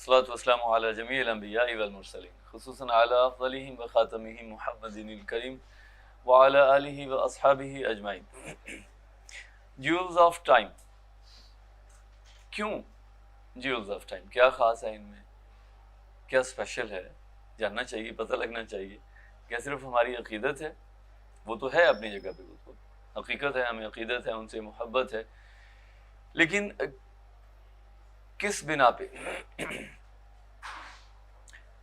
والصلاة والسلام على جميع الأنبياء والمرسلين خصوصاً على أفضلهم وخاتمهم محمد الكريم وعلى آله وأصحابه أجمعين. جیولز آف ٹائم. کیوں جیولز آف ٹائم؟ کیا خاص ہے ان میں؟ کیا اسپیشل ہے؟ جاننا چاہیے، پتہ لگنا چاہیے. کیا صرف ہماری عقیدت ہے؟ وہ تو ہے اپنی جگہ پہ، بالکل حقیقت ہے، ہمیں عقیدت ہے، ان سے محبت ہے، لیکن کس بنا پہ؟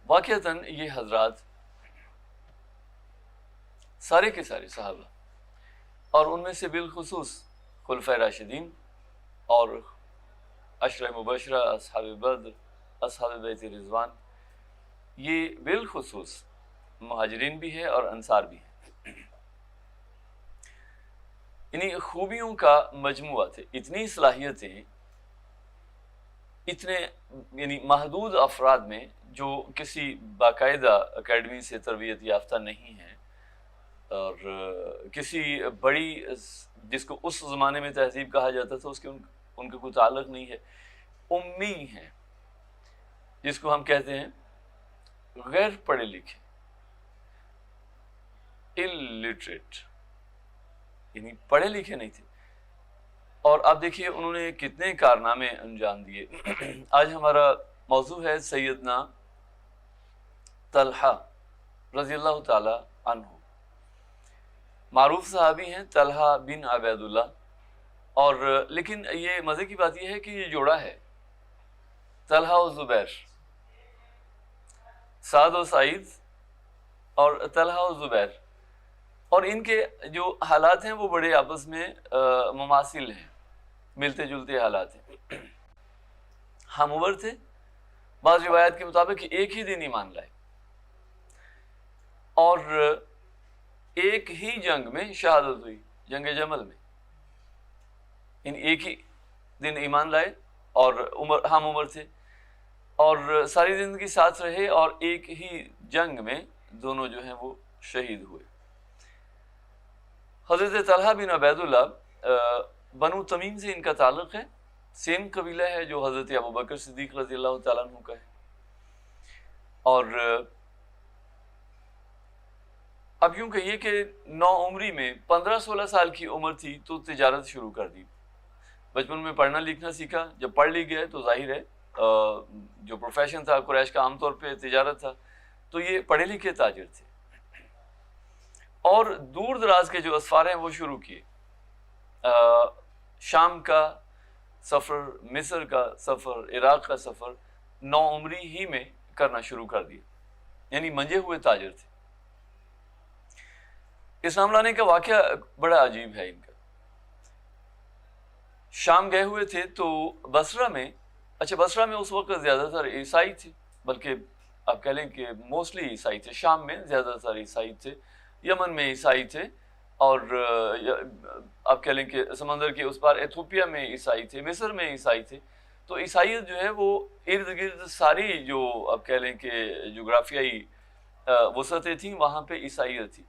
واقعتاً یہ حضرات سارے کے سارے صحابہ اور ان میں سے بالخصوص خلفائے راشدین اور عشرہ مبشرہ، اصحاب بدر، اصحاب بیت رضوان، یہ بالخصوص مہاجرین بھی ہے اور انصار بھی ہیں. انہیں خوبیوں کا مجموعہ تھے، اتنی صلاحیتیں، اتنے یعنی محدود افراد میں جو کسی باقاعدہ اکیڈمی سے تربیت یافتہ نہیں ہیں اور کسی بڑی جس کو اس زمانے میں تہذیب کہا جاتا تھا اس کے ان کا کوئی تعلق نہیں ہے، امی ہیں، جس کو ہم کہتے ہیں غیر پڑھے لکھے، illiterate، یعنی پڑھے لکھے نہیں تھے. اور آپ دیکھیے انہوں نے کتنے کارنامے انجام دیے. آج ہمارا موضوع ہے سیدنا طلحہ رضی اللہ تعالی عنہ. معروف صحابی ہیں طلحہ بن عبید اللہ، اور لیکن یہ مزے کی بات یہ ہے کہ یہ جوڑا ہے، طلحہ و زبیر، سعد و سعید اور طلحہ و زبیر، اور ان کے جو حالات ہیں وہ بڑے آپس میں مماثل ہیں، ملتے جلتے حالات ہیں. ہم عمر تھے، بعض روایات کے مطابق ایک ہی دن ایمان لائے اور ایک ہی جنگ میں شہادت ہوئی، جنگ جمل میں. ان ایک ہی دن ایمان لائے اور ہم عمر تھے اور ساری زندگی ساتھ رہے اور ایک ہی جنگ میں دونوں جو ہیں وہ شہید ہوئے. حضرت طلحہ بن عبید اللہ بنو تمیم سے ان کا تعلق ہے، سیم قبیلہ ہے جو حضرت ابوبکر صدیق رضی اللہ تعالیٰ عنہ کا ہے. اور اب یوں کہیے کہ نو عمری میں 15-16 سال کی عمر تھی تو تجارت شروع کر دی. بچپن میں پڑھنا لکھنا سیکھا، جب پڑھ لی گئے تو ظاہر ہے جو پروفیشن تھا قریش کا عام طور پہ تجارت تھا، تو یہ پڑھے لکھے تاجر تھے اور دور دراز کے جو اسفار ہیں وہ شروع کیے. شام کا سفر، مصر کا سفر، عراق کا سفر 9 عمری ہی میں کرنا شروع کر دیا، یعنی منجے ہوئے تاجر تھے. اسلام لانے کا واقعہ بڑا عجیب ہے ان کا. شام گئے ہوئے تھے تو بصرہ میں، بصرہ میں اس وقت زیادہ تر عیسائی تھے، بلکہ آپ کہہ لیں کہ موسٹلی عیسائی تھے. شام میں زیادہ تر عیسائی تھے، یمن میں عیسائی تھے، اور آپ کہہ لیں کہ سمندر کے اس پار ایتھوپیا میں عیسائی تھے، مصر میں عیسائی تھے. تو عیسائیت جو ہے وہ ارد گرد ساری جو آپ کہہ لیں کہ جغرافیائی وسعتیں تھیں وہاں پہ عیسائیت تھی.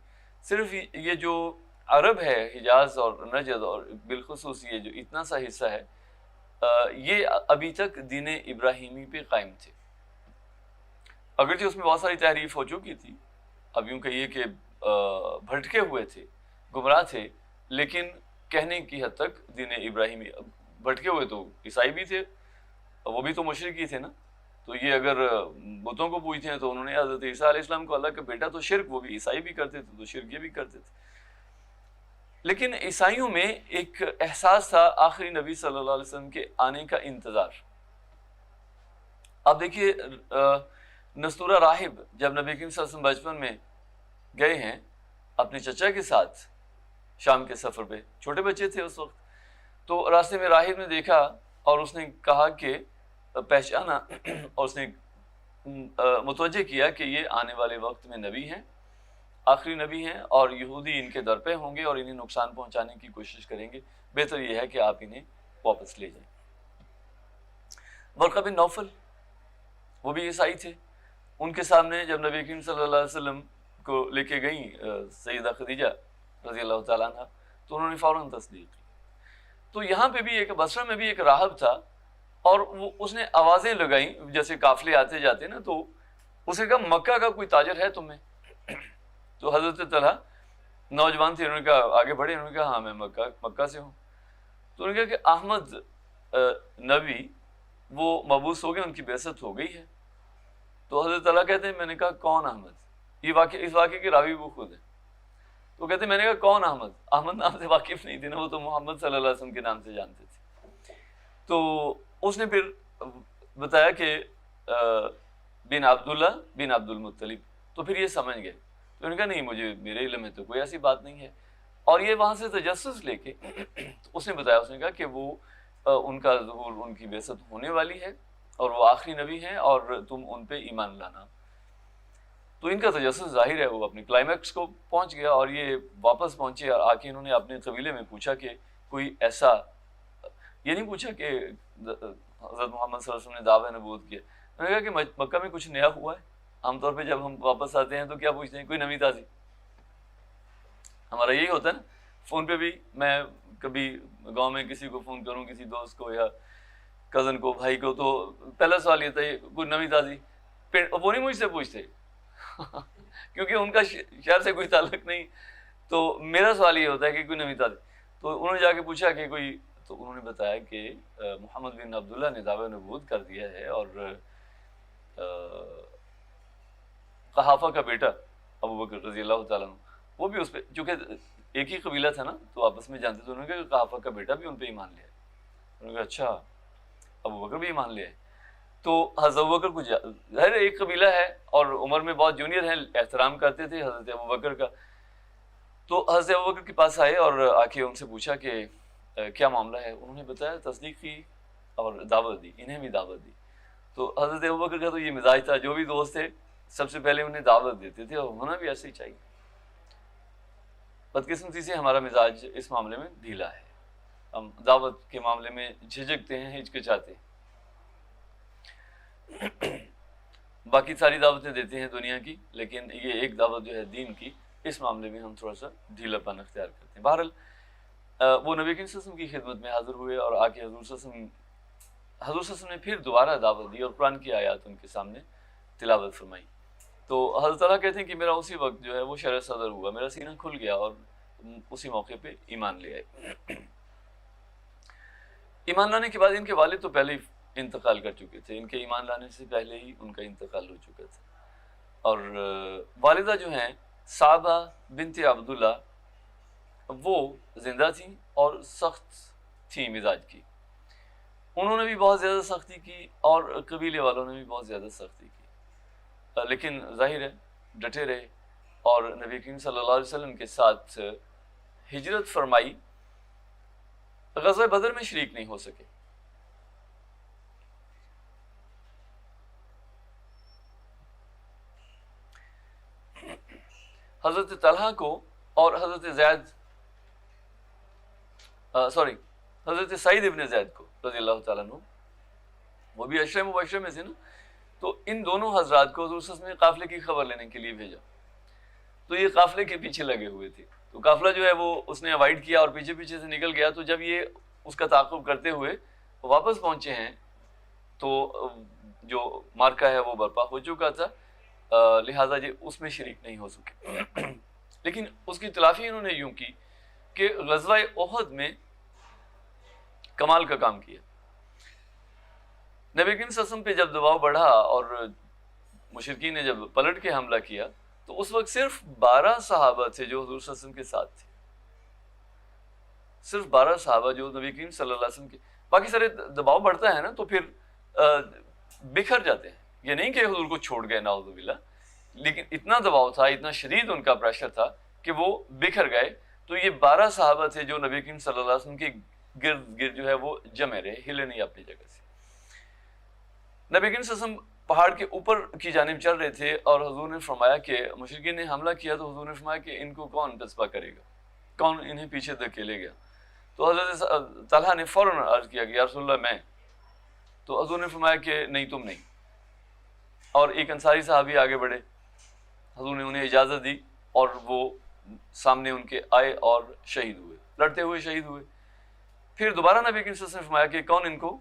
صرف یہ جو عرب ہے، حجاز اور نجد، اور بالخصوص یہ جو اتنا سا حصہ ہے، یہ ابھی تک دین ابراہیمی پہ قائم تھے. اگرچہ اس میں بہت ساری تحریف ہو چکی تھی، اب یوں کہیے کہ بھٹکے ہوئے تھے، گمراہ تھے، لیکن کہنے کی حد تک دین ابراہیمی. بھٹکے ہوئے تو عیسائی بھی تھے، وہ بھی تو مشرک ہی تھے نا. تو یہ اگر بتوں کو پوجتے ہیں تو انہوں نے حضرت عیسیٰ علیہ السلام کو اللہ کا بیٹا، تو شرک وہ بھی عیسائی بھی کرتے تھے، تو شرک یہ بھی کرتے تھے. لیکن عیسائیوں میں ایک احساس تھا آخری نبی صلی اللہ علیہ وسلم کے آنے کا انتظار. آپ دیکھیے نستورہ راہب جب نبی کریم صلی اللہ علیہ وسلم بچپن میں گئے ہیں اپنے چچا کے ساتھ شام کے سفر پہ، چھوٹے بچے تھے اس وقت، تو راستے میں راہب نے دیکھا اور اس نے کہا کہ پہچانا، اور اس نے متوجہ کیا کہ یہ آنے والے وقت میں نبی ہیں، آخری نبی ہیں، اور یہودی ان کے در پہ ہوں گے اور انہیں نقصان پہنچانے کی کوشش کریں گے، بہتر یہ ہے کہ آپ انہیں واپس لے جائیں. ورقہ بن نوفل وہ بھی عیسائی تھے، ان کے سامنے جب نبی کریم صلی اللہ علیہ وسلم کو لے کے گئیں سیدہ خدیجہ رضی اللہ تعالیٰ عنہ، تو انہوں نے فوراً تصدیق کی. تو یہاں پہ بھی ایک بصرہ میں بھی ایک راہب تھا اور وہ اس نے آوازیں لگائیں جیسے قافلے آتے جاتے نا، تو اس نے کہا مکہ کا کوئی تاجر ہے تمہیں؟ تو حضرت طلحہ نوجوان تھے، انہوں نے کہا آگے بڑھے، انہوں نے کہا ہاں میں مکہ سے ہوں۔ تو انہوں نے کہا کہ احمد نبی وہ مبعوث ہو گئے، ان کی بعثت ہو گئی ہے۔ تو حضرت طلحہ کہتے ہیں میں نے کہا کون احمد؟ یہ واقعہ، اس واقعے کے راوی وہ خود ہیں۔ تو کہتے ہیں میں نے کہا کون احمد؟ احمد نام سے واقف نہیں تھے نا، وہ تو محمد صلی اللہ علیہ وسلم کے نام سے جانتے تھے۔ تو اس نے پھر بتایا کہ بن عبداللہ بن عبد المطلب، تو پھر یہ سمجھ گئے۔ تو انہوں نے کہا نہیں، مجھے میرے علم میں تو کوئی ایسی بات نہیں ہے۔ اور یہ وہاں سے تجسس لے کے اس نے بتایا، اس نے کہا کہ وہ ان کا ظہور، ان کی بعثت ہونے والی ہے اور وہ آخری نبی ہیں اور تم ان پہ ایمان لانا۔ تو ان کا تجسس ظاہر ہے وہ اپنے کلائمیکس کو پہنچ گیا، اور یہ واپس پہنچے اور آ کے انہوں نے اپنے قبیلے میں پوچھا کہ کوئی ایسا، یہ نہیں پوچھا کہ حضرت محمد صلی اللہ علیہ وسلم نے دعویٰ نبوت کیا، انہوں نے کہا کہ مکہ میں کچھ نیا ہوا ہے۔ عام طور پہ جب ہم واپس آتے ہیں تو کیا پوچھتے ہیں؟ کوئی نئی تازی۔ ہمارا یہی ہوتا ہے نا، فون پہ بھی میں کبھی گاؤں میں کسی کو فون کروں، کسی دوست کو یا کزن کو، بھائی کو، تو پہلا سوال یہ تھا کوئی نئی تازی، وہ نہیں مجھ سے پوچھتے کیونکہ ان کا شہر سے کوئی تعلق نہیں، تو میرا سوال یہ ہوتا ہے کہ کوئی نئی تازی۔ تو انہوں نے جا کے پوچھا کہ کوئی، تو انہوں نے بتایا کہ محمد بن عبداللہ نے دعویٰ نبوت کر دیا ہے، اور قحافہ کا بیٹا ابو بکر رضی اللہ تعالیٰ عنہ وہ بھی اس پہ، چونکہ ایک ہی قبیلہ تھا نا تو آپس میں جانتے، تو انہوں نے کہا کہ قحافہ کا بیٹا بھی ان پہ ایمان لیا ہے۔ انہوں نے کہا اچھا، ابو بکر بھی ایمان لیا ہے۔ تو حضرت ابو بکر کو ظاہر ایک قبیلہ ہے اور عمر میں بہت جونیئر ہیں، احترام کرتے تھے حضرت ابو بکر کا۔ تو حضرت ابو بکر کے پاس آئے اور آ کے ان سے پوچھا کہ کیا معاملہ ہے؟ انہوں نے بتایا، تصدیق کی اور دعوت دی، انہیں بھی دعوت دی۔ تو حضرت ابو بکر کا تو یہ مزاج تھا، جو بھی دوست تھے سب سے پہلے انہیں دعوت دیتے تھے، اور ہونا بھی ایسے ہی چاہیے۔ بدقسمتی سے ہمارا مزاج اس معاملے میں ڈھیلا ہے، ہم دعوت کے معاملے میں جھجکتے ہیں، ہچکچاتے ہیں۔ باقی ساری دعوتیں دیتے ہیں دنیا کی، لیکن یہ ایک دعوت جو ہے دین کی، اس معاملے میں ہم تھوڑا سا ڈھیلا پن اختیار کرتے ہیں۔ بہرحال وہ نبی کریم صلی اللہ علیہ وسلم کی خدمت میں حاضر ہوئے اور آ کے حضور صلی اللہ علیہ وسلم نے پھر دوبارہ دعوت دی اور قرآن کی آیات ان کے سامنے تلاوت فرمائی۔ تو حضرت تعالیٰ کہتے ہیں کہ میرا اسی وقت جو ہے وہ شرح صدر ہوا، میرا سینہ کھل گیا اور اسی موقع پہ ایمان لے آئے۔ ایمان لانے کے بعد ان کے والد تو پہلے ہی انتقال کر چکے تھے، ان کے ایمان لانے سے پہلے ہی ان کا انتقال ہو چکا تھا۔ اور والدہ جو ہیں صعبہ بنت عبداللہ، وہ زندہ تھیں اور سخت تھیں مزاج کی، انہوں نے بھی بہت زیادہ سختی کی اور قبیلے والوں نے بھی بہت زیادہ سختی کی، لیکن ظاہر ہے ڈٹے رہے اور نبی کریم صلی اللہ علیہ وسلم کے ساتھ ہجرت فرمائی۔ غزوہ بدر میں شریک نہیں ہو سکے۔ حضرت طلحہ کو اور حضرت حضرت سعید ابن زید کو رضی اللہ تعالیٰ عنہ، وہ بھی عشرہ مبشرہ میں سے نا، تو ان دونوں حضرات کو حضور صلی اللہ علیہ وسلم نے قافلے کی خبر لینے کے لیے بھیجا۔ تو یہ قافلے کے پیچھے لگے ہوئے تھے، تو قافلہ جو ہے وہ اس نے اوائڈ کیا اور پیچھے پیچھے سے نکل گیا۔ تو جب یہ اس کا تعاقب کرتے ہوئے واپس پہنچے ہیں تو جو مارکا ہے وہ برپا ہو چکا تھا، لہٰذا یہ اس میں شریک نہیں ہو سکے۔ لیکن اس کی تلافی انہوں نے یوں کی کہ غزوہ احد میں کمال کا کام کیا۔ نبی کریم صلی اللہ علیہ وسلم پہ جب دباؤ بڑھا اور مشرکین نے جب پلٹ کے حملہ کیا، تو اس وقت صرف 12 صحابہ تھے جو حضور صلی اللہ علیہ وسلم کے ساتھ تھے، صرف 12 صحابہ جو نبی کریم صلی اللہ علیہ وسلم کے، باقی سارے دباؤ بڑھتا ہے نا تو پھر بکھر جاتے ہیں۔ یہ نہیں کہ حضور کو چھوڑ گئے نعوذ باللہ، لیکن اتنا دباؤ تھا، اتنا شدید ان کا پریشر تھا کہ وہ بکھر گئے۔ تو یہ 12 صحابہ تھے جو نبی کریم صلی اللہ علیہ وسلم کے گرد گرد جو ہے وہ جمے رہے، ہلے نہیں اپنی جگہ سے۔ نبی کریم صلی اللہ علیہ وسلم پہاڑ کے اوپر کی جانب چل رہے تھے اور حضور نے فرمایا کہ مشرکین نے حملہ کیا، تو حضور نے فرمایا کہ ان کو کون پسپا کرے گا، کون انہیں پیچھے دھکیلے گا؟ تو حضرت طلحہ نے فوراً عرض کیا کہ یا رسول اللہ میں۔ تو حضور نے فرمایا کہ نہیں تم نہیں، اور ایک انصاری صحابی آگے بڑھے، حضور نے انہیں اجازت دی اور وہ سامنے ان کے آئے اور شہید ہوئے، لڑتے ہوئے شہید ہوئے۔ پھر دوبارہ نبی کریم صلی اللہ علیہ وسلم نے فرمایا کہ کون ان کو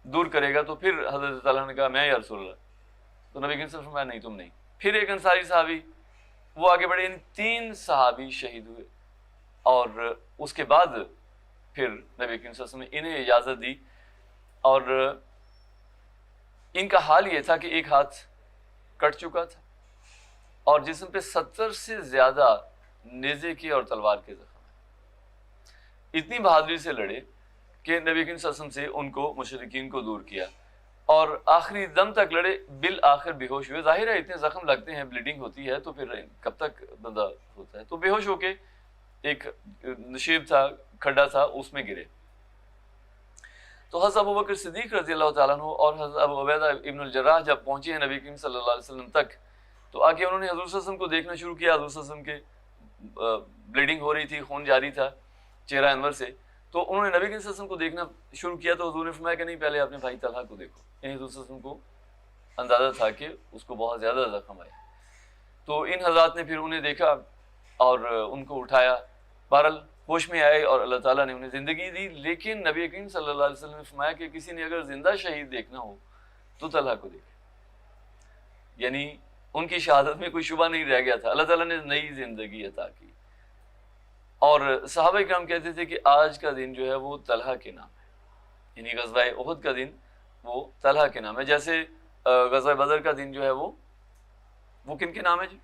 دور کرے گا تو پھر حضرت طلحہ نے کہا میں یا رسول اللہ، تو نبی کریم صلی اللہ علیہ وسلم نے فرمایا نہیں تم نہیں. پھر ایک انصاری صحابی وہ آگے بڑھے، ان 3 صحابی شہید ہوئے، اور اس کے بعد پھر نبی کریم صلی اللہ علیہ وسلم نے انہیں اجازت دی، اور ان کا حال یہ تھا کہ ایک ہاتھ کٹ چکا تھا اور جسم پہ 70 سے زیادہ نیزے کے اور تلوار کے زخم ہیں. اتنی بہادری سے لڑے کہ نبی کریم صلی اللہ علیہ وسلم سے ان کو مشرکین کو دور کیا، اور آخری دم تک لڑے، بالآخر بے ہوش ہوئے. ظاہر ہے اتنے زخم لگتے ہیں، بلیڈنگ ہوتی ہے، تو پھر کب تک بندہ ہوتا ہے، تو بے ہوش ہو کے ایک نشیب تھا، کھڈا تھا، اس میں گرے. تو حضرت ابو بکر صدیق رضی اللہ تعالیٰ عنہ اور حضرت ابو عبیدہ ابن الجراح جب پہنچے ہیں نبی کریم صلی اللہ علیہ وسلم تک، تو آ کے انہوں نے حضور صلی اللہ علیہ وسلم کو دیکھنا شروع کیا. حضور صلی اللہ علیہ وسلم کے بلیڈنگ ہو رہی تھی، خون جاری تھا چہرہ انور سے، تو انہوں نے نبی کریم صلی اللہ علیہ وسلم کو دیکھنا شروع کیا. تو حضور نے فرمایا کہ نہیں، پہلے اپنے بھائی طلحہ کو دیکھو. یعنی حضور صلی اللہ علیہ وسلم کو اندازہ تھا کہ اس کو بہت زیادہ زخم آئے. تو ان حضرات نے پھر انہیں دیکھا اور ان کو اٹھایا، بہرحال ہوش میں آئے اور اللہ تعالیٰ نے انہیں زندگی دی. لیکن نبی کریم صلی اللہ علیہ وسلم نے فرمایا کہ کسی نے اگر زندہ شہید دیکھنا ہو تو طلحہ کو دیکھے. یعنی ان کی شہادت میں کوئی شبہ نہیں رہ گیا تھا، اللہ تعالیٰ نے نئی زندگی عطا کی. اور صحابہ کرام کہتے تھے کہ آج کا دن جو ہے وہ طلحہ کے نام ہے، یعنی غزوہ احد کا دن وہ طلحہ کے نام ہے. جیسے غزوہ بدر کا دن جو ہے وہ کن کے نام ہے جی؟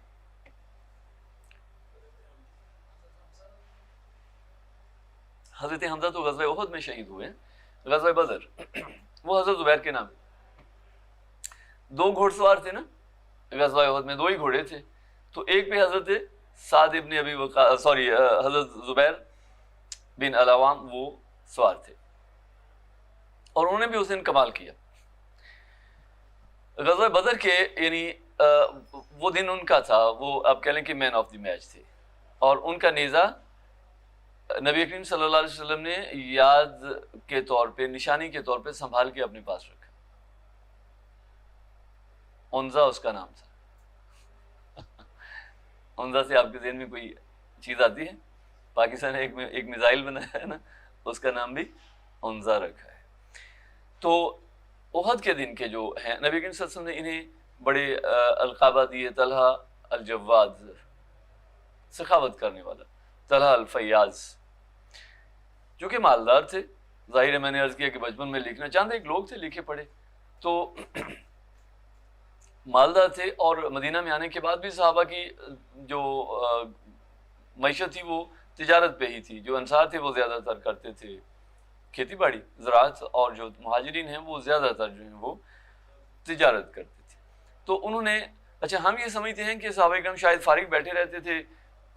حضرت حمزہ تو غزوہ احد میں شہید ہوئے ہیں. غزوہ بدر وہ حضرت زبیر کے نام ہے. 2 گھوڑ سوار تھے نا غزوہ احد میں، 2 ہی گھوڑے تھے، تو ایک پہ حضرت سعد ابن ابی وقاص حضرت زبیر بن العوام وہ سوار تھے، اور انہوں نے بھی اس دن کمال کیا. غزوہ بدر کے یعنی وہ دن ان کا تھا، وہ آپ کہہ لیں کہ مین آف دی میچ تھے، اور ان کا نیزہ نبی کریم صلی اللہ علیہ وسلم نے یاد کے طور پہ، نشانی کے طور پہ سنبھال کے اپنے پاس رکھا. عنزہ اس کا نام تھا. عنزہ سے آپ کے ذہن میں کوئی چیز آتی ہے؟ پاکستان نے ایک میزائل بنایا ہے نا، اس کا نام بھی عنزہ رکھا ہے. تو احد کے دن کے جو ہیں، نبی کریم صلی اللہ علیہ وسلم نے انہیں بڑے القابہ دیے. طلحہ الجواد، سخاوت کرنے والا، طلحہ الفیاض، جو کہ مالدار تھے. ظاہر ہے میں نے عرض کیا کہ بچپن میں لکھنا چاند ایک لوگ تھے، لکھے پڑھے، تو مالدار تھے. اور مدینہ میں آنے کے بعد بھی صحابہ کی جو معیشت تھی وہ تجارت پہ ہی تھی. جو انصار تھے وہ زیادہ تر کرتے تھے کھیتی باڑی، زراعت، اور جو مہاجرین ہیں وہ زیادہ تر جو ہیں وہ تجارت کرتے تھے. تو انہوں نے، اچھا ہم یہ سمجھتے ہیں کہ صحابہ کرام شاید فارغ بیٹھے رہتے تھے،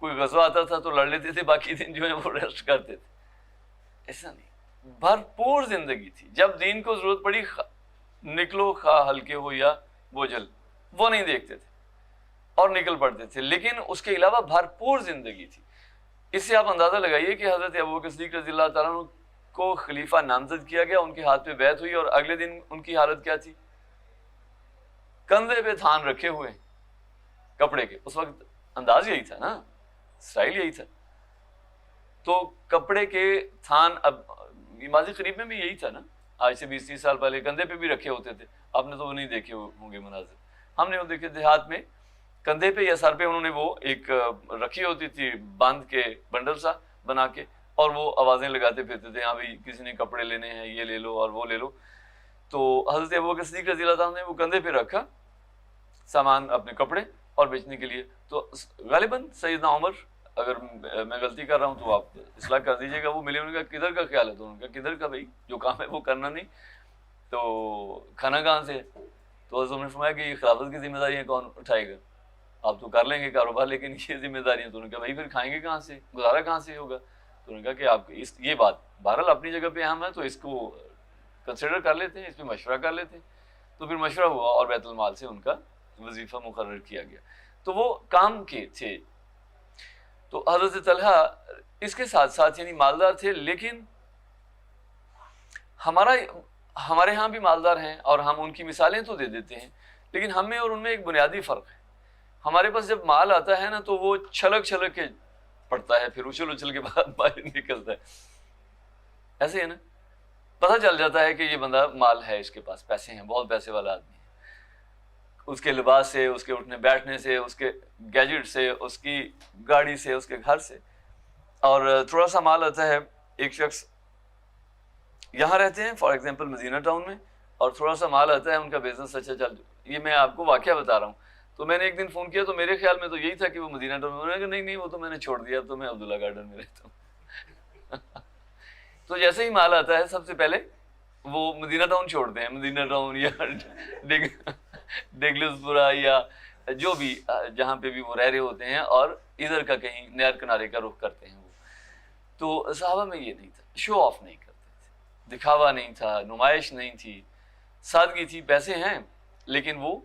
کوئی غزوہ آتا تھا تو لڑ لیتے تھے، باقی دن جو ہے وہ ریسٹ کرتے تھے. ایسا نہیں، بھرپور زندگی تھی. جب دین کو ضرورت پڑی، نکلو خواہ ہلکے ہو یا بوجھل، وہ نہیں دیکھتے تھے اور نکل پڑتے تھے. لیکن اس کے علاوہ بھرپور زندگی تھی. اس سے آپ اندازہ لگائیے کہ حضرت ابو بکر صدیق رضی اللہ تعالیٰ عنہ کو خلیفہ نامزد کیا گیا، ان کے ہاتھ پہ بیعت ہوئی، اور اگلے دن ان کی حالت کیا تھی؟ کندھے پہ تھان رکھے ہوئے کپڑے کے. اس وقت انداز یہی تھا نا، اسٹائل یہی تھا. تو کپڑے کے تھان، اب ماضی قریب میں بھی یہی تھا نا، آج سے 20-30 سال پہلے کندھے پہ بھی رکھے ہوتے تھے. آپ نے تو وہ نہیں دیکھے ہوں گے مناظر، ہم نے وہ دیکھے تھے. ہاتھ میں کندھے پہ یا سر پہ انہوں نے وہ ایک رکھی ہوتی تھی باندھ کے، بنڈل سا بنا کے، اور وہ آوازیں لگاتے پھرتے تھے، ہاں بھائی کسی نے کپڑے لینے ہیں، یہ لے لو اور وہ لے لو. تو حضرت ابوبکر صدیق رضی اللہ تعالیٰ نے وہ کندھے پہ رکھا سامان، اپنے کپڑے اور بیچنے کے لیے. تو غالباً سیدنا عمر، اگر میں غلطی کر رہا ہوں تو آپ اصلاح کر دیجیے گا، وہ ملے، انہوں نے کہا کدھر کا خیال ہے؟ تو انہوں نے کہا کدھر کا بھائی، جو کام ہے وہ کرنا نہیں، تو کھانا کہاں سے؟ تو حضرت عمر نے فرمایا کہ یہ خلافت کی ذمہ داریاں کون اٹھائے گا؟ آپ تو کر لیں گے کاروبار، لیکن یہ ذمہ داریاں. تو انہوں نے کہا بھائی پھر کھائیں گے کہاں سے، گزارا کہاں سے ہوگا؟ تو انہوں نے کہا کہ آپ یہ بات بہرحال اپنی جگہ پہ اہم ہے، تو اس کو کنسیڈر کر لیتے ہیں، اس پہ مشورہ کر لیتے ہیں. تو پھر مشورہ ہوا اور بیت المال سے ان کا وظیفہ مقرر کیا گیا. تو وہ کام کے تھے. تو حضرت طلحہ اس کے ساتھ ساتھ یعنی مالدار تھے، لیکن ہمارے ہاں بھی مالدار ہیں اور ہم ان کی مثالیں تو دے دیتے ہیں، لیکن ہم میں اور ان میں ایک بنیادی فرق ہے. ہمارے پاس جب مال آتا ہے نا تو وہ چھلک چھلک کے پڑتا ہے، پھر اچھل اچھل کے بعد باہر نکلتا ہے. ایسے ہے نا، پتہ چل جاتا ہے کہ یہ بندہ مال ہے، اس کے پاس پیسے ہیں، بہت پیسے والا آدمی ہے، اس کے لباس سے، اس کے اٹھنے بیٹھنے سے، اس کے گیجٹ سے، اس کی گاڑی سے، اس کے گھر سے. اور تھوڑا سا مال آتا ہے، ایک شخص یہاں رہتے ہیں فار ایگزامپل مدینہ ٹاؤن میں، اور تھوڑا سا مال آتا ہے، ان کا بزنس اچھا چل، یہ میں آپ کو واقعہ بتا رہا ہوں. تو میں نے ایک دن فون کیا تو میرے خیال میں تو یہی تھا کہ وہ مدینہ ٹاؤن میں، انہوں نے کہا نہیں وہ تو میں نے چھوڑ دیا، اب تو میں عبداللہ گارڈن میں رہتا ہوں. تو جیسے ہی مال آتا ہے سب سے پہلے وہ مدینہ ٹاؤن چھوڑتے ہیں، مدینہ ٹاؤن یا ڈیگلس پورا یا جو بھی جہاں پہ بھی وہ رہ رہے ہوتے ہیں، اور ادھر کا کہیں نہر کنارے کا رخ کرتے ہیں. وہ تو صحابہ میں یہ نہیں تھا، شو آف نہیں کرتے تھے، دکھاوا نہیں تھا، نمائش نہیں تھی، سادگی تھی. پیسے ہیں لیکن وہ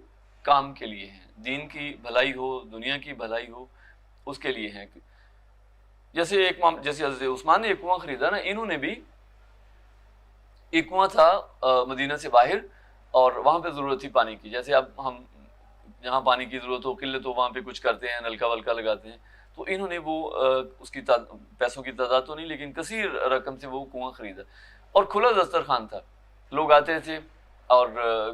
کام کے لیے ہیں، دین کی بھلائی ہو، دنیا کی بھلائی ہو، اس کے لیے ہیں. جیسے حضرت عثمان نے ایک کنواں خریدا نا، انہوں نے بھی ایک کنواں تھا مدینہ سے باہر، اور وہاں پہ ضرورت تھی پانی کی. جیسے اب ہم جہاں پانی کی ضرورت ہو، قلت ہو، وہاں پہ کچھ کرتے ہیں، نلکا ولکا لگاتے ہیں. تو انہوں نے وہ اس کی پیسوں کی تعداد تو نہیں لیکن کثیر رقم سے وہ کنواں خریدا، اور کھلا دسترخوان تھا، لوگ آتے تھے اور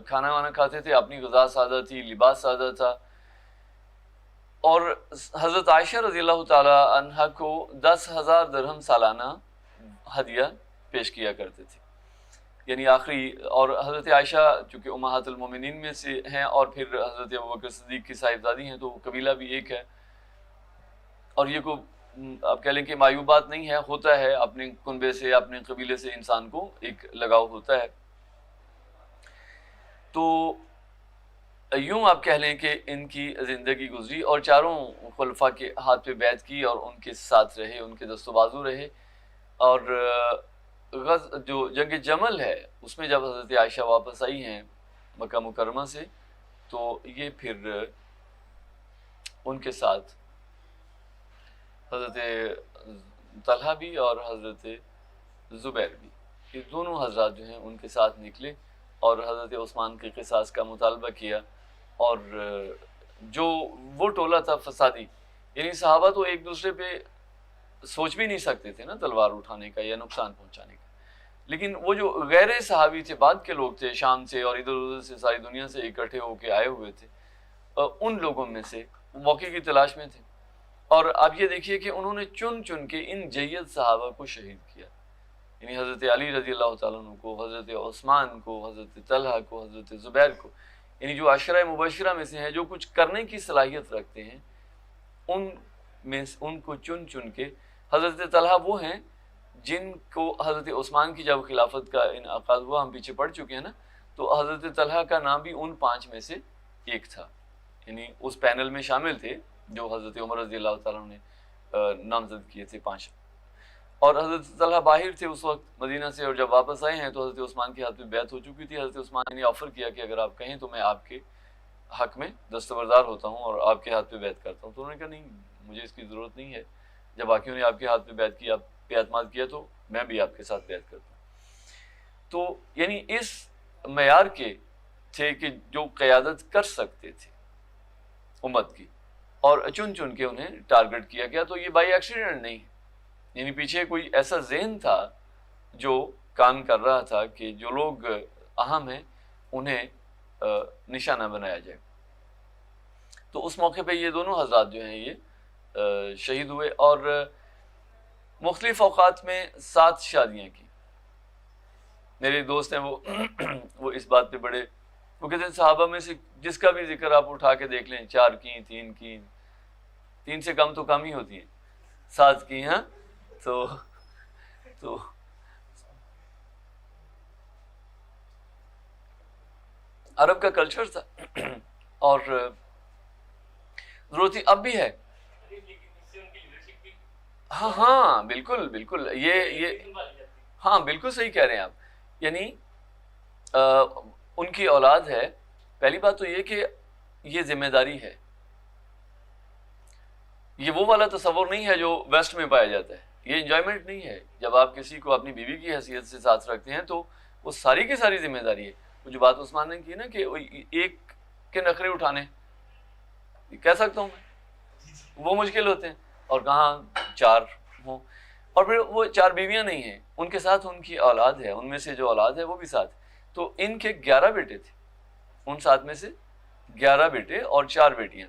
کھانا وانا کھاتے تھے، اپنی غذا سادہ تھی، لباس سادہ تھا. اور حضرت عائشہ رضی اللہ تعالی عنہا کو 10,000 درہم سالانہ ہدیہ پیش کیا کرتے تھے، یعنی آخری. اور حضرت عائشہ چونکہ امہات المومنین میں سے ہیں، اور پھر حضرت ابوبکر صدیق کی صاحبزادی ہیں، تو قبیلہ بھی ایک ہے. اور یہ کو آپ کہہ لیں کہ معیوب بات نہیں ہے، ہوتا ہے اپنے کنبے سے، اپنے قبیلے سے انسان کو ایک لگاؤ ہوتا ہے. تو یوں آپ کہہ لیں کہ ان کی زندگی گزری، اور چاروں خلفاء کے ہاتھ پہ بیعت کی، اور ان کے ساتھ رہے، ان کے دست و بازو رہے. اور جو جنگ جمل ہے اس میں جب حضرت عائشہ واپس آئی ہیں مکہ مکرمہ سے، تو یہ پھر ان کے ساتھ حضرت طلحہ بھی اور حضرت زبیر بھی، یہ دونوں حضرات جو ہیں ان کے ساتھ نکلے، اور حضرت عثمان کے قصاص کا مطالبہ کیا. اور جو وہ ٹولہ تھا فسادی، یعنی صحابہ تو ایک دوسرے پہ سوچ بھی نہیں سکتے تھے نا تلوار اٹھانے کا یا نقصان پہنچانے کا، لیکن وہ جو غیر صحابی تھے، بعد کے لوگ تھے، شام سے اور ادھر ادھر سے ساری دنیا سے اکٹھے ہو کے آئے ہوئے تھے، ان لوگوں میں سے موقع کی تلاش میں تھے. اور آپ یہ دیکھیے کہ انہوں نے چن چن کے ان جید صحابہ کو شہید کیا، یعنی حضرت علی رضی اللہ تعالیٰ عنہ کو، حضرت عثمان کو، حضرت طلحہ کو، حضرت زبیر کو، یعنی جو عشرہ مبشرہ میں سے ہیں، جو کچھ کرنے کی صلاحیت رکھتے ہیں، ان کو چن چن کے. حضرت طلحہ وہ ہیں جن کو حضرت عثمان کی جب خلافت کا انعقاد ہوا، ہم پیچھے پڑھ چکے ہیں نا، تو حضرت طلحہ کا نام بھی ان 5 میں سے ایک تھا، یعنی اس پینل میں شامل تھے جو حضرت عمر رضی اللہ تعالیٰ نے نامزد کیے تھے 5. اور حضرت طلحہ باہر تھے اس وقت مدینہ سے، اور جب واپس آئے ہیں تو حضرت عثمان کے ہاتھ میں بیعت ہو چکی تھی. حضرت عثمان نے آفر کیا کہ اگر آپ کہیں تو میں آپ کے حق میں دستبردار ہوتا ہوں اور آپ کے ہاتھ پہ بیعت کرتا ہوں. تو انہوں نے کہا نہیں، مجھے اس کی ضرورت نہیں ہے، جب باقیوں نے آپ کے ہاتھ پہ بیعت کی، آپ پہ اعتماد کیا، تو میں بھی آپ کے ساتھ بیعت کرتا ہوں. تو یعنی اس معیار کے تھے کہ جو قیادت کر سکتے تھے امت کی، اور چن چن کے انہیں ٹارگٹ کیا گیا. تو یہ بائی ایکسیڈنٹ نہیں ہے، یعنی پیچھے کوئی ایسا ذہن تھا جو کام کر رہا تھا کہ جو لوگ اہم ہیں انہیں نشانہ بنایا جائے. تو اس موقع پہ یہ دونوں حضرات جو ہیں یہ شہید ہوئے، اور مختلف اوقات میں 7 شادیاں کی. میرے دوست ہیں وہ اس بات پہ بڑے، وہ کہتے ہیں صحابہ میں سے جس کا بھی ذکر آپ اٹھا کے دیکھ لیں، 4 کی، 3 کی، 3 سے کم تو کم ہی ہوتی ہیں، 7 کی. ہاں تو عرب کا کلچر تھا، اور ضرورت اب بھی ہے. ہاں بالکل بالکل، یہ ہاں بالکل صحیح کہہ رہے ہیں آپ. یعنی ان کی اولاد ہے. پہلی بات تو یہ کہ یہ ذمہ داری ہے، یہ وہ والا تصور نہیں ہے جو ویسٹ میں پایا جاتا ہے. یہ انجوائمنٹ نہیں ہے. جب آپ کسی کو اپنی بیوی کی حیثیت سے ساتھ رکھتے ہیں تو وہ ساری کی ساری ذمہ داری ہے. وہ جو بات عثمان نے کی نا کہ ایک کے نخرے اٹھانے، کہہ سکتا ہوں میں، وہ مشکل ہوتے ہیں، اور کہاں 4 ہوں. اور پھر وہ 4 بیویاں نہیں ہیں، ان کے ساتھ ان کی اولاد ہے، ان میں سے جو اولاد ہے وہ بھی ساتھ، تو ان کے 11 بیٹے تھے، ان 7 میں سے 11 بیٹے اور 4 بیٹیاں،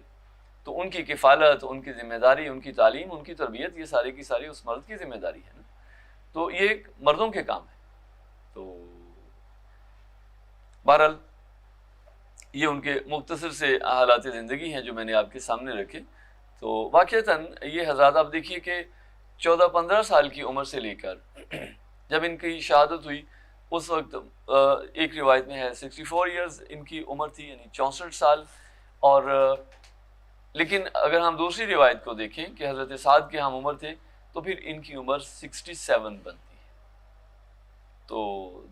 تو ان کی کفالت، ان کی ذمہ داری، ان کی تعلیم، ان کی تربیت، یہ ساری کی ساری اس مرد کی ذمہ داری ہے نا، تو یہ ایک مردوں کے کام ہے۔ تو بہرحال یہ ان کے مختصر سے حالات زندگی ہیں جو میں نے آپ کے سامنے رکھے۔ تو واقعتاً یہ حضرات آپ دیکھیے کہ 14-15 سال کی عمر سے لے کر جب ان کی شہادت ہوئی اس وقت ایک روایت میں ہے 64 ایئرز ان کی عمر تھی، یعنی 64 سال، اور لیکن اگر ہم دوسری روایت کو دیکھیں کہ حضرت سعد کے ہم عمر تھے تو پھر ان کی عمر 67 بنتی ہے۔ تو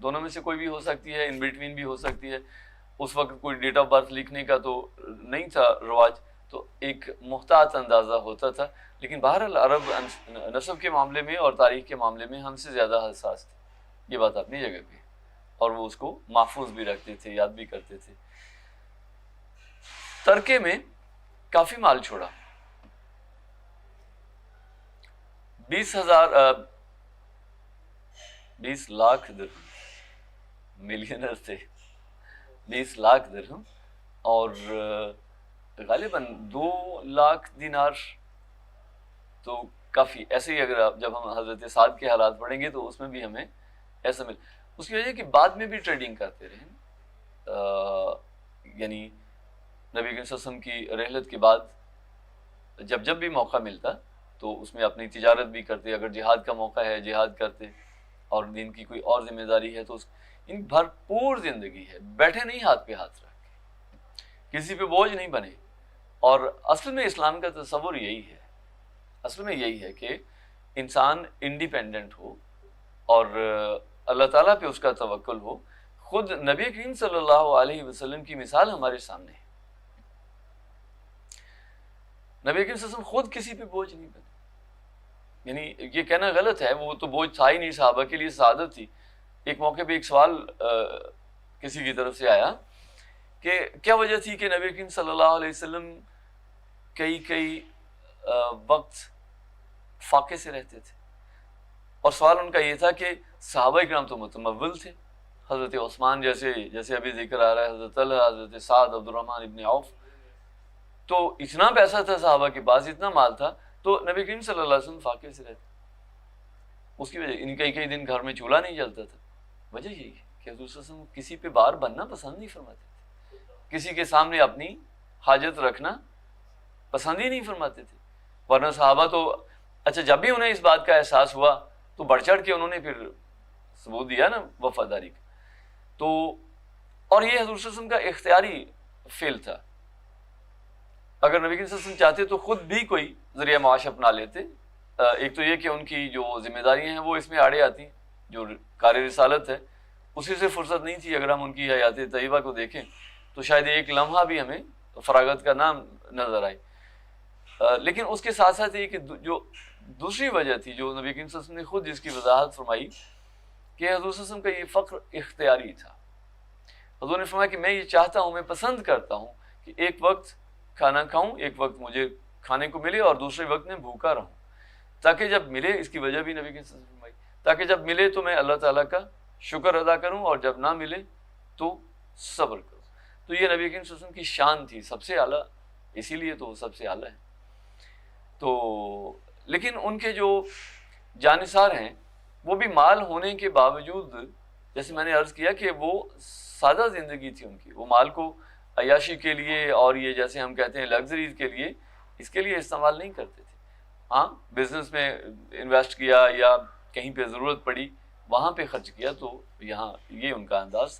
دونوں میں سے کوئی بھی ہو سکتی ہے، ان بٹوین بھی ہو سکتی ہے۔ اس وقت کوئی ڈیٹ آف برتھ لکھنے کا تو نہیں تھا رواج، تو ایک محتاط اندازہ ہوتا تھا، لیکن بہرحال عرب نسب کے معاملے میں اور تاریخ کے معاملے میں ہم سے زیادہ حساس تھے، یہ بات اپنی جگہ پہ، اور وہ اس کو محفوظ بھی رکھتے تھے، یاد بھی کرتے تھے۔ ترکے میں کافی مال چھوڑا، 20 لاکھ درہم، ملینر تھے، 20 لاکھ درہم، اور غالباً 2 لاکھ دینار، تو کافی ایسے ہی اگر جب ہم حضرت سعد کے حالات پڑھیں گے تو اس میں بھی ہمیں ایسا مل، اس کی وجہ کہ بعد میں بھی ٹریڈنگ کرتے رہے، یعنی نبی کریم صلی اللہ علیہ وسلم کی رحلت کے بعد جب بھی موقع ملتا تو اس میں اپنی تجارت بھی کرتے، اگر جہاد کا موقع ہے جہاد کرتے، اور دین کی کوئی اور ذمہ داری ہے تو ان بھرپور زندگی ہے، بیٹھے نہیں ہاتھ پہ ہاتھ رکھ کے، کسی پہ بوجھ نہیں بنے۔ اور اصل میں اسلام کا تصور یہی ہے، اصل میں یہی ہے کہ انسان انڈیپینڈنٹ ہو اور اللہ تعالیٰ پہ اس کا توکل ہو۔ خود نبی کریم صلی اللہ علیہ وسلم کی مثال ہمارے سامنے ہے، نبی کریم صلی اللہ علیہ وسلم خود کسی پہ بوجھ نہیں بنے، یعنی یہ کہنا غلط ہے، وہ تو بوجھ تھا ہی نہیں، صحابہ کے لیے سعادت تھی۔ ایک موقع پہ ایک سوال کسی کی طرف سے آیا کہ کیا وجہ تھی کہ نبی کریم صلی اللہ علیہ وسلم کئی وقت فاقے سے رہتے تھے، اور سوال ان کا یہ تھا کہ صحابہ کرام تو متمول تھے، حضرت عثمان جیسے ابھی ذکر آ رہا ہے، حضرت طلحہ، حضرت سعد، عبد الرحمن ابن عوف، تو اتنا پیسہ تھا صحابہ کے پاس، اتنا مال تھا، تو نبی کریم صلی اللہ علیہ وسلم فاقے سے رہتے۔ اس کی وجہ ان کئی دن گھر میں چولہا نہیں جلتا تھا، وجہ یہی ہے کہ حضور صلی اللہ علیہ وسلم کسی پہ بار بننا پسند نہیں فرماتے تھے، کسی کے سامنے اپنی حاجت رکھنا پسند ہی نہیں فرماتے تھے، ورنہ صحابہ تو اچھا جب بھی انہیں اس بات کا احساس ہوا تو بڑھ چڑھ کے انہوں نے پھر ثبوت دیا نا وفاداری کا۔ تو اور یہ حضور صلی اللہ علیہ وسلم کا اختیاری فعل تھا، اگر نبی صلی اللہ علیہ وسلم چاہتے تو خود بھی کوئی ذریعہ معاش اپنا لیتے۔ ایک تو یہ کہ ان کی جو ذمہ داریاں ہیں وہ اس میں آڑے آتی، جو کار رسالت ہے اسی سے فرصت نہیں تھی۔ اگر ہم ان کی حیات طیبہ کو دیکھیں تو شاید ایک لمحہ بھی ہمیں فراغت کا نام نظر آئے، لیکن اس کے ساتھ ساتھ یہ کہ جو دوسری وجہ تھی جو نبی کریم صلی اللہ علیہ وسلم نے خود جس کی وضاحت فرمائی کہ حضور صلی اللہ علیہ وسلم کا یہ فقر اختیاری تھا۔ حضور نے فرمایا کہ میں یہ چاہتا ہوں، میں پسند کرتا ہوں کہ ایک وقت کھانا کھاؤں، ایک وقت مجھے کھانے کو ملے اور دوسرے وقت میں بھوکا رہوں، تاکہ جب ملے، اس کی وجہ بھی نبی کریم صلی اللہ علیہ وسلم نے فرمائی، تاکہ جب ملے تو میں اللہ تعالیٰ کا شکر ادا کروں اور جب نہ ملے تو صبر کروں۔ تو یہ نبی کریم صلی اللہ علیہ وسلم کی شان تھی، سب سے اعلیٰ، اسی لیے تو وہ سب سے اعلیٰ ہے۔ تو لیکن ان کے جو جانثار ہیں وہ بھی مال ہونے کے باوجود، جیسے میں نے عرض کیا کہ وہ سادہ زندگی تھی ان کی، وہ مال کو عیاشی کے لیے اور یہ جیسے ہم کہتے ہیں لگژریز کے لیے، اس کے لیے استعمال نہیں کرتے تھے۔ ہاں بزنس میں انویسٹ کیا یا کہیں پہ ضرورت پڑی وہاں پہ خرچ کیا، تو یہاں یہ ان کا انداز